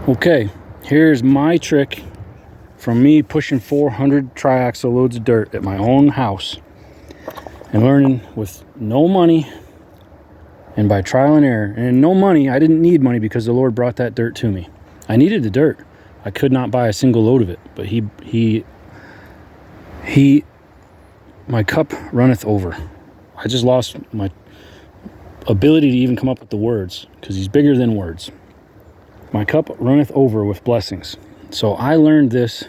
Okay, here's my trick from me pushing 400 triaxle loads of dirt at my own house and learning with no money and by trial and error. And no money, I didn't need money because the Lord brought that dirt to me. I needed the dirt. I could not buy a single load of it, but my cup runneth over. I just lost my ability to even come up with the words because he's bigger than words. My cup runneth over with blessings. So I learned this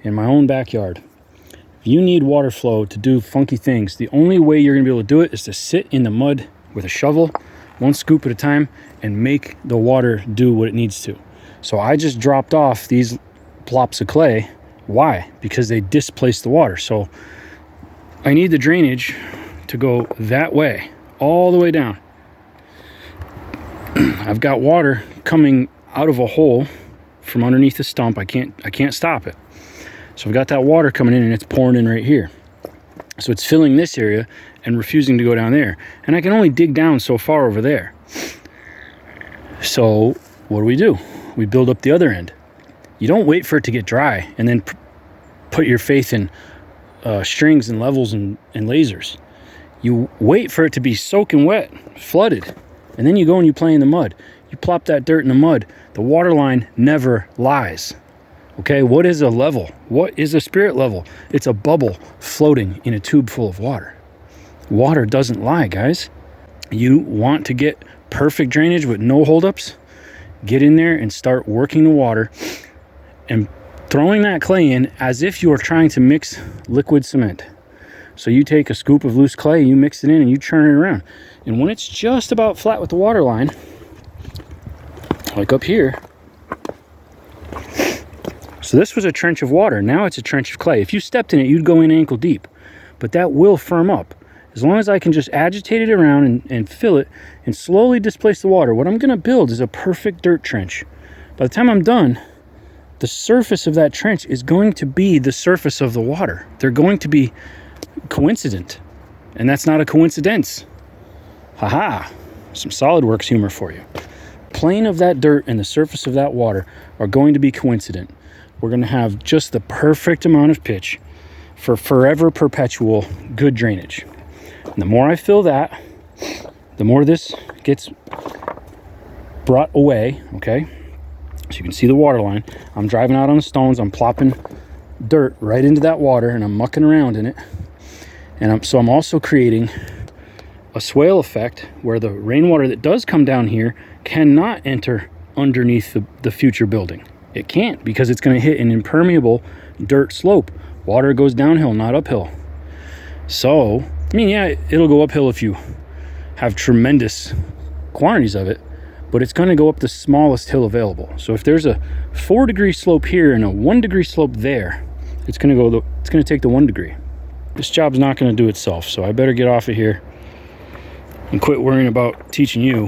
in my own backyard. If you need water flow to do funky things, the only way you're going to be able to do it is to sit in the mud with a shovel, one scoop at a time, and make the water do what it needs to. So I just dropped off these plops of clay. Why? Because they displace the water. So I need the drainage to go that way, all the way down. I've got water coming out of a hole from underneath the stump. I can't stop it. So I've got that water coming in and it's pouring in right here. So it's filling this area and refusing to go down there. And I can only dig down so far over there. So what do? We build up the other end. You don't wait for it to get dry and then put your faith in strings and levels and lasers. You wait for it to be soaking wet, flooded, and then you go and you play in the mud. You plop that dirt in the mud. The water line never lies. Okay, what is a level? What is a spirit level? It's a bubble floating in a tube full of water. Water doesn't lie, guys. You want to get perfect drainage with no holdups? Get in there and start working the water and throwing that clay in as if you are trying to mix liquid cement. So you take a scoop of loose clay, you mix it in and you churn it around. And when it's just about flat with the water line, like up here, so this was a trench of water, now it's a trench of clay. If you stepped in it, you'd go in ankle deep, but that will firm up. As long as I can just agitate it around and fill it and slowly displace the water, what I'm gonna build is a perfect dirt trench. By the time I'm done, the surface of that trench is going to be the surface of the water. They're going to be coincident, and that's not a coincidence. Haha, some SolidWorks humor for you. Plane of that dirt and the surface of that water are going to be coincident. We're going to have just the perfect amount of pitch for forever perpetual good drainage. And the more I fill that, the more this gets brought away, okay? So you can see the water line. I'm driving out on the stones, I'm plopping dirt right into that water and I'm mucking around in it. And I'm also creating a swale effect where the rainwater that does come down here cannot enter underneath the future building. It can't, because it's going to hit an impermeable dirt slope. Water goes downhill, not uphill. So, I mean, yeah, it'll go uphill if you have tremendous quantities of it, but it's going to go up the smallest hill available. So if there's a 4-degree slope here and a 1-degree slope there, it's going to take the 1 degree. This job's not going to do itself, so I better get off of here and quit worrying about teaching you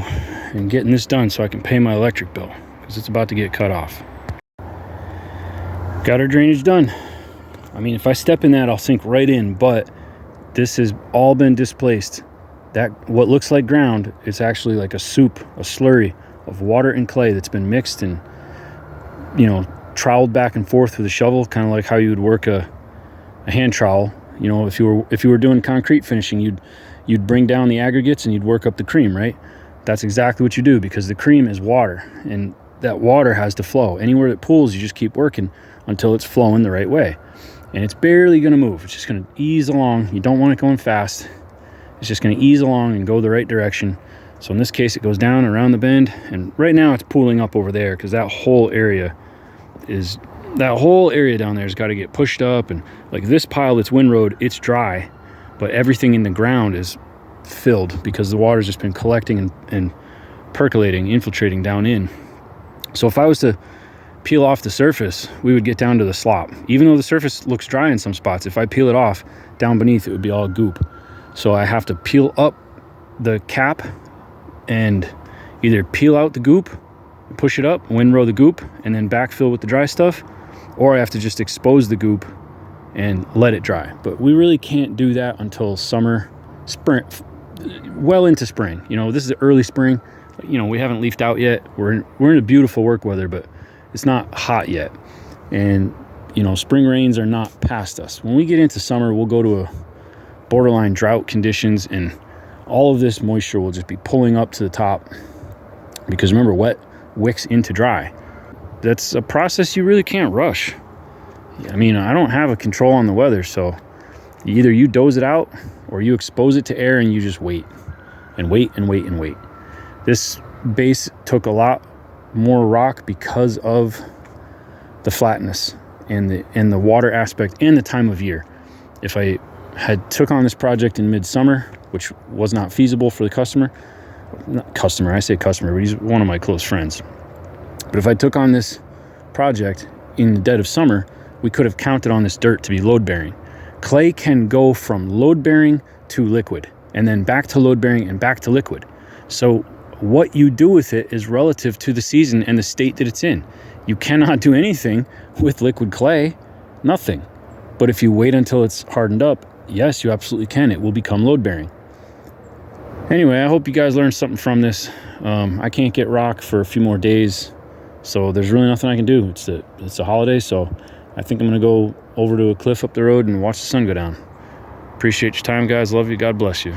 and getting this done so I can pay my electric bill, because it's about to get cut off. Got our drainage done. I mean, if I step in that, I'll sink right in, but this has all been displaced. That what looks like ground, it's actually like a soup, a slurry of water and clay that's been mixed and, you know, troweled back and forth with a shovel, kind of like how you would work a hand trowel. You know, if you were doing concrete finishing, you'd bring down the aggregates and you'd work up the cream, right? That's exactly what you do, because the cream is water, and that water has to flow. Anywhere that pools, you just keep working until it's flowing the right way. And it's barely going to move. It's just going to ease along. You don't want it going fast. It's just going to ease along and go the right direction. So in this case, it goes down around the bend, and right now it's pooling up over there because that whole area down there has got to get pushed up. And like this pile that's windrowed, it's dry, but everything in the ground is filled because the water's just been collecting and percolating, infiltrating down in. So if I was to peel off the surface, we would get down to the slop. Even though the surface looks dry in some spots, if I peel it off, down beneath it would be all goop. So I have to peel up the cap and either peel out the goop, push it up, windrow the goop, and then backfill with the dry stuff, or I have to just expose the goop and let it dry. But we really can't do that until summer, spring, well into spring. You know, this is early spring. You know, we haven't leafed out yet. We're in a beautiful work weather, but it's not hot yet. And, you know, spring rains are not past us. When we get into summer, we'll go to a borderline drought conditions, and all of this moisture will just be pulling up to the top, because remember, wet wicks into dry. That's a process you really can't rush. I mean, I don't have a control on the weather, so either you doze it out or you expose it to air and you just wait and wait and wait and wait. This base took a lot more rock because of the flatness and the water aspect and the time of year. If I had took on this project in midsummer, which was not feasible for the customer, I say customer, but he's one of my close friends. But if I took on this project in the dead of summer, we could have counted on this dirt to be load bearing. Clay can go from load bearing to liquid, and then back to load bearing and back to liquid. So what you do with it is relative to the season and the state that it's in. You cannot do anything with liquid clay, nothing. But if you wait until it's hardened up, yes, you absolutely can. It will become load bearing. Anyway, I hope you guys learned something from this. I can't get rock for a few more days, so there's really nothing I can do. It's a holiday, so I think I'm going to go over to a cliff up the road and watch the sun go down. Appreciate your time, guys. Love you. God bless you.